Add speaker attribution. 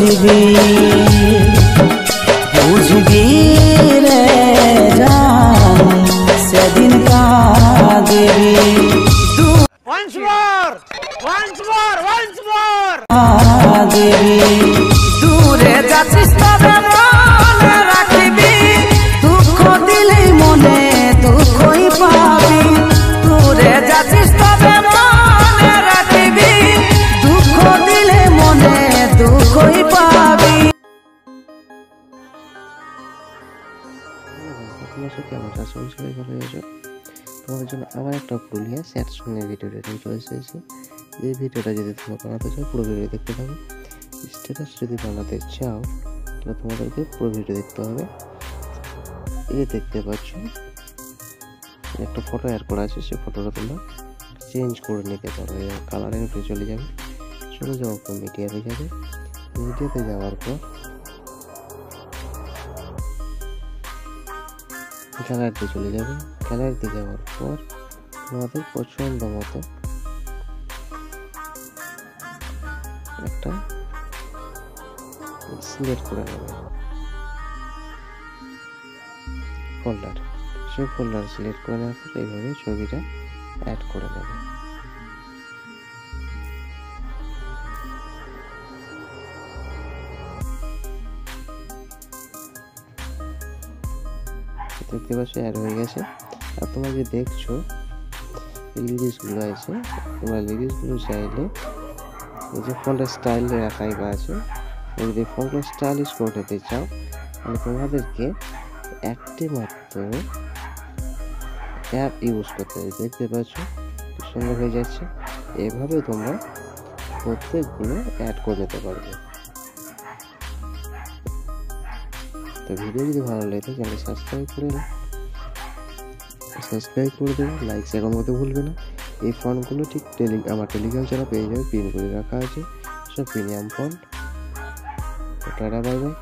Speaker 1: আসবি বুঝবি রে জান সেদিন কাঁদবি দূরে যাচ্ছিস তবে মনে রাখবি দুঃখ দিলেই মনে দুঃখই পাবি দূরে যাচ্ছিস তবে মনে রাখবি দুঃখ দিলে মনে দুঃখই পাবি।
Speaker 2: তোমাদের জন্য আবার একটা পুরুলিয়া স্যাড সঙ্গের ভিডিওটা নিয়ে চলে এসেছি। এই ভিডিওটা যদি তোমরা বানাতে চাও পুরো ভিডিও দেখতে থাকো। স্ট্যাটাস যদি বানাতে চাও তাহলে তোমাদেরকে পুরো ভিডিও দেখতে হবে। এই দেখতে পাচ্ছ একটা ফটো অ্যাড করা আছে, সেই ফটোটা তোমরা চেঞ্জ করে নিতে পারো। কালারের উপরে চলে যাওয়ার পর মিডিয়াতে যাবে। মিডিয়াতে যাওয়ার পর গ্যালারিতে চলে যাবে। গ্যালারিতে যাওয়ার পর তোমাদের পছন্দ মতো একটা সিলেক্ট করে নেবে ফোল্ডার। সেই ফোল্ডার সিলেক্ট করে নেওয়ার পর এইভাবে ছবিটা অ্যাড করে নেবে। দেখতে পাচ্ছ অ্যাড হয়ে গেছে। আর তোমরা যে দেখছো লিরিক্সগুলো আছে, তোমরা লিরিক্সগুলো চাইলে এই যে ফন্টের স্টাইল রাখাই বা আছে, যদি ফন্টের স্টাইলিশ করে নিতে চাও তাহলে তোমাদেরকে একটি মাত্র ট্যাব ইউজ করতে হবে। দেখতে পাচ্ছ খুব সুন্দর হয়ে যাচ্ছে। এভাবে তোমরা প্রত্যেকগুলো অ্যাড করে নিতে পারবে। তো ভিডিও যদি ভালো লাগে তাহলে সাবস্ক্রাইব করে দেবে, লাইক শেয়ার করতে ভুলবে না। এই ফন্টগুলো ঠিক আমার টেলিগ্রাম চ্যানেল পেয়ে যাবে, পিন করে রাখা আছে, সব premium font. Tata bye bye.